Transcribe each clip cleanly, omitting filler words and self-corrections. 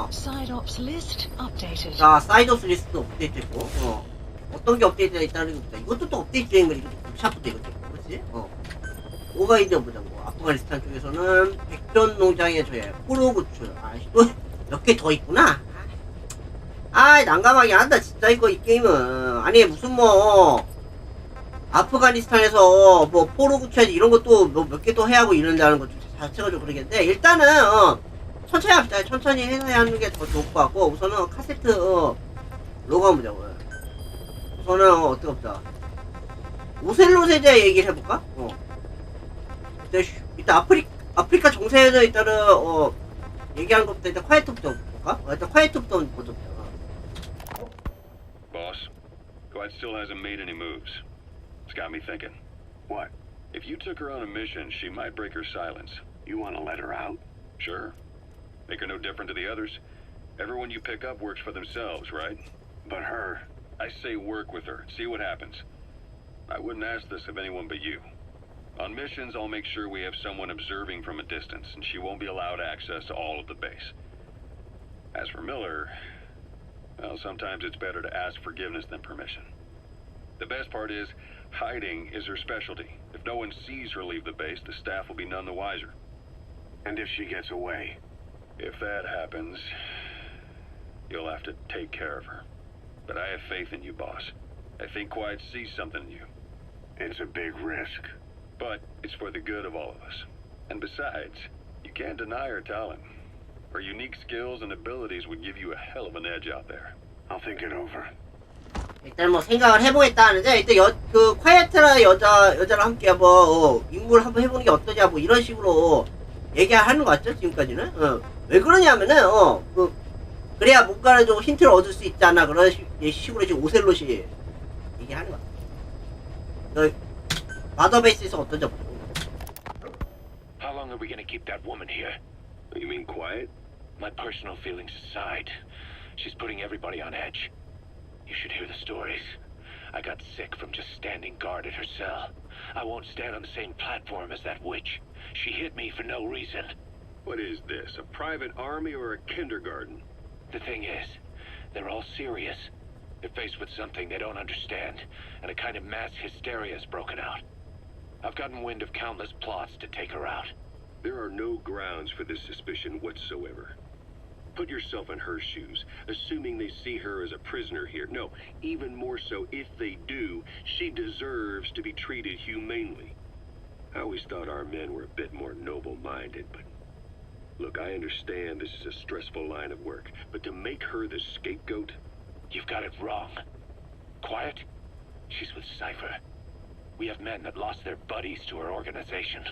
사이드옵스 리스트 업데이트. 자, 사이드옵스 리스트 업데이트 했고, 어떤 게 업데이트가 있다는 게 보자. 이것도 또 업데이트 중인 거지. 샵부터 이것도. 그렇지? 뭐가 있냐 보자고. 아프가니스탄 쪽에서는 백전 농장의 저의 포로 구출. 아이씨, 또 몇 개 더 있구나. 아이, 난감하게 한다, 진짜, 이거, 이 게임은. 아니, 무슨 뭐, 아프가니스탄에서 뭐, 포로 구출하지, 이런 것도 몇 개 또 해야 하고 이런다는 것 자체가 좀 그러겠는데, 일단은, 천천히 합시다. 천천히 해서 하는 게 더 좋을 것 같고, 우선은 카세트, 로고 한번 보자고요. 우선은, 어떻게 보자. 오셀롯에 대해 얘기를 해볼까? 일단 아프리카 정세에서 일단은, 얘기하는 것부터 일단 콰이어트부터 볼까? 일단 콰이어트부터 먼저 보자. Boss, Quiet still hasn't made any moves. It's got me thinking. What? If you took her on a mission, she might break her silence. You want to let her out? Sure. Make her no different to the others. Everyone you pick up works for themselves, right? But her... I say work with her. See what happens. I wouldn't ask this of anyone but you. On missions, I'll make sure we have someone observing from a distance, and she won't be allowed access to all of the base. As for Miller... well, sometimes it's better to ask forgiveness than permission. The best part is, hiding is her specialty. If no one sees her leave the base, the staff will be none the wiser. And if she gets away? If that happens, you'll have to take care of her. But I have faith in you, boss. I think Quiet sees something in you. It's a big risk. But it's for the good of all of us. And besides, you can't deny her talent. Her unique skills and abilities would give you a hell of an edge out there. I'll think it over. 일단 뭐 생각을 해보겠다 하는데 일단 그 콰이어트라는 여자랑 함께 뭐 임무를 한번 해보는 게 어떠냐 뭐 이런 식으로 얘기하는 것 같죠 지금까지는. 왜 그러냐면은 그래야 뭔가를 좀 힌트를 얻을 수 있잖아 그런 식으로 지금 오셀롯이 얘기하는 것 같아. 마더베이스에서 어떤지 보자. How long are we gonna keep that woman here? You mean Quiet? My personal feelings aside, she's putting everybody on edge. You should hear the stories. I got sick from just standing guard at her cell. I won't stand on the same platform as that witch. She hit me for no reason. What is this, a private army or a kindergarten? The thing is, they're all serious. They're faced with something they don't understand, and a kind of mass hysteria has broken out. I've gotten wind of countless plots to take her out. There are no grounds for this suspicion whatsoever. Put yourself in her shoes, assuming they see her as a prisoner here. No, even more so, if they do, she deserves to be treated humanely. I always thought our men were a bit more noble-minded, but... Look, I understand this is a stressful line of work, but to make her the scapegoat... You've got it wrong. Quiet? She's with Cypher. We have men that lost their buddies to her organization.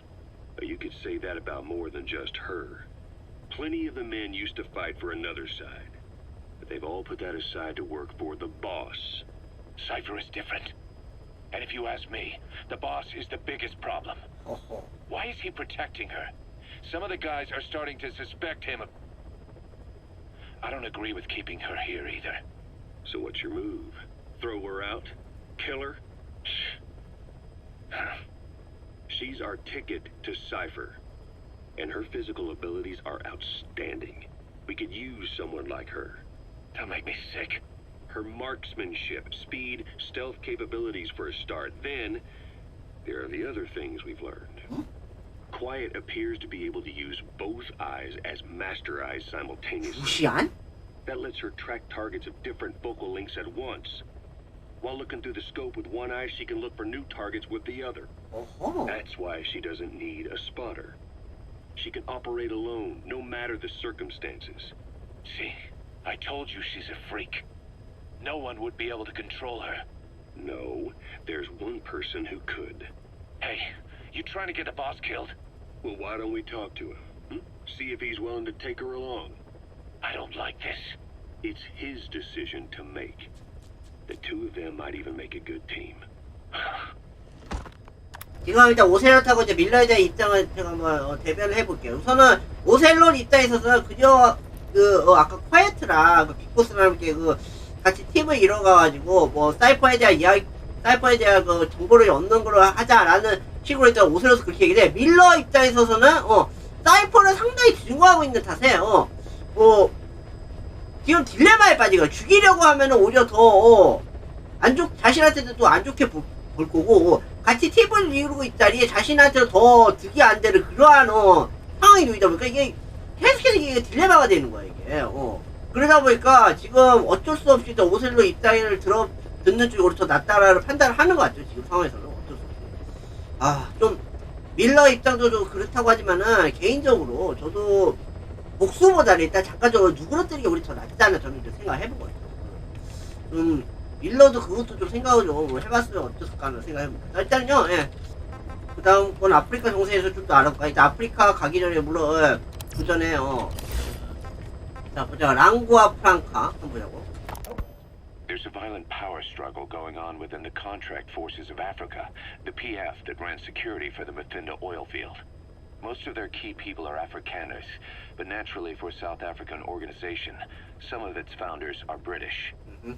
You could say that about more than just her. Plenty of the men used to fight for another side, but they've all put that aside to work for the boss. Cypher is different. And if you ask me, the boss is the biggest problem. Why is he protecting her? Some of the guys are starting to suspect him of... I don't agree with keeping her here either. So what's your move? Throw her out? Kill her? She's our ticket to Cypher, and her physical abilities are outstanding. We could use someone like her. Don't make me sick. Her marksmanship, speed, stealth capabilities for a start. Then, there are the other things we've learned. Quiet appears to be able to use both eyes as master eyes simultaneously. That lets her track targets of different focal lengths at once. While looking through the scope with one eye, she can look for new targets with the other. That's why she doesn't need a spotter. She can operate alone, no matter the circumstances. See, I told you she's a freak. No one would be able to control her. No, there's one person who could. Hey, you trying to get the boss killed? Well, why don't we talk to him? See if he's willing to take her along. I don't like this. It's his decision to make. The two of them might even make a good team. 지금 일단 오셀롯하고 이제 밀러에 대한 입장을 제가 한번 대변을 해볼게요. 우선은 오셀롯 입장에서는 그저 아까 콰이어트랑 빅보스랑 함께 같이 팀을 이뤄가가지고 뭐 사이퍼에 대한 그 정보를 얻는 걸로 하자라는 식으로 일단 오셀롯은 그렇게 얘기해. 밀러 입장에 있어서는 사이퍼를 상당히 증오하고 있는 탓에 지금 딜레마에 빠지고 죽이려고 하면은 오히려 더 자신한테도 또 안 좋게 볼 거고 같이 팁을 이루고 있다니 자신한테도 더 득이 안 되는 그러한 상황이 놓이다 보니까 이게 계속해서 이게 딜레마가 되는 거야 이게. 그러다 보니까 지금 어쩔 수 없이 또 오셀로 입장을 듣는 쪽이 오히려 더 낫다라는 판단을 하는 것 같죠 지금 상황에서는. 어쩔 수 없이. 좀 밀러 입장도 좀 그렇다고 하지만은 개인적으로 저도 복수보다는 일단 잠깐적으로 누그러뜨리는 게 우리 더 낫지 않나 저는 좀 생각해보거든요. 밀러도 그것도 좀 생각을 좀 해봤으면 어땠을까 하는 생각해봅니다. 일단요, 예. 그 다음 건 아프리카 정세에서 좀 더 알아볼까. 일단 아프리카 가기 전에 물론 그 전에 자 보자. 랑구와 프랑카 한번 보자고. There's a violent power struggle going on within the contract forces of Africa, the PF that ran security for the Muthinda oil field. Most of their key people are Afrikaners, but naturally for a South African organization, some of its founders are British.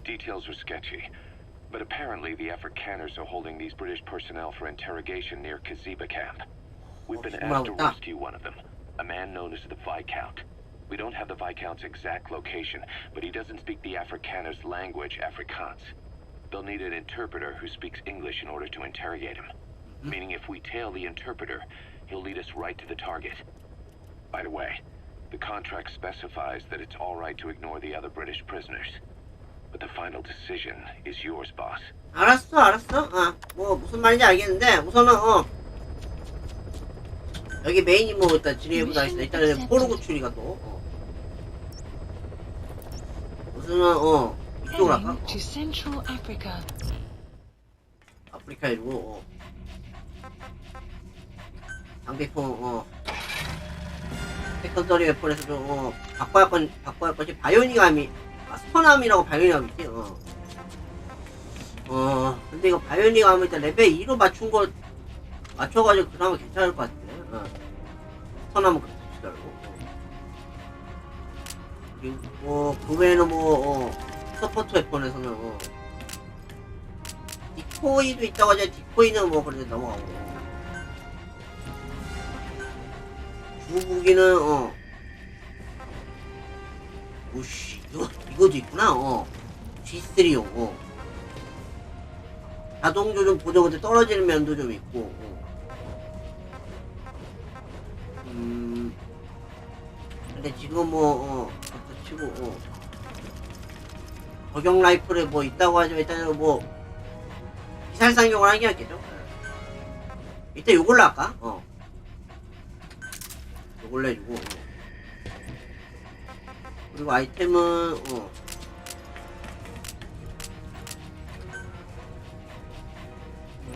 Details are sketchy, but apparently the Afrikaners are holding these British personnel for interrogation near Kaziba camp. We've been asked to rescue one of them, a man known as the Viscount. We don't have the Viscount's exact location, but he doesn't speak the Afrikaners' language, Afrikaans. They'll need an interpreter who speaks English in order to interrogate him. Meaning if we tail the interpreter, he'll lead us right to the target. By the way, the contract specifies that it's all right to ignore the other British prisoners. But the final decision is yours, boss. 알았어. 뭐 무슨 말인지 알겠는데 우선은 여기 메인이 뭐 일단 진행해보자 하겠습니다. 일단은 포르구 추리가 또 우선은 이쪽으로 할까? Heading to Central Africa. 아프리카 이루고 상대편 세컨더리 웨폰에서 좀 바꿔야 할 것이 바이오닉함이 스퍼남이라고 바이오닉함이 있지. 근데 이거 바이오닉함을 일단 레벨 2로 맞춰가지고 그나마 괜찮을 것 같아. 스퍼남은 그렇게 치더라고. 그리고 그 외에는 서포트 웨폰에서는 디코이도 있다고 하지. 디코이는 뭐 그래도 넘어가고. 주무기는 오씨 이거도 있구나. G3용 자동 조준 보정한테 떨어지는 면도 좀 있고. 근데 지금 그렇다 치고 저격 라이플에 뭐 있다고 하지만 일단은 뭐 기살상용을 하긴 하겠죠. 일단 요걸로 할까? 요걸로 해주고. 그리고 아이템은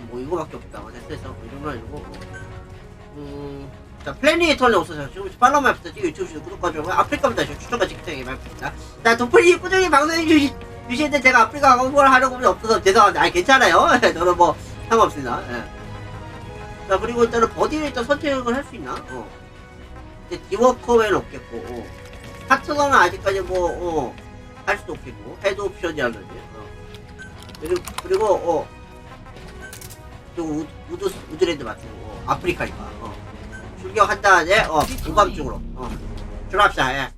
뭐 이거밖에 없다. 됐어. 이런거 해주고. 자, 플래니게이터는 없어서 지금 팔로우만 부탁드리고 유튜브 구독과좋아요 아프리카부터 추천까지 기대하게 바랍니다. 자, 도플이 꾸준히 방송해 주시는데 제가 아프리카 광고를 하려고 하면 없어서 죄송합니다. 괜찮아요. 저는 뭐 상관없습니다. 자, 그리고 일단은 버디를 일단 선택을 할 수 있나? 이제 디워커웨는 없겠고, 파트너는 아직까지 할 수도 없겠고, 헤드 옵션이라든지, 그리고 우드랜드 맞추고, 아프리카니까, 출격한다, 이제, 오밤 쪽으로, 출합시다,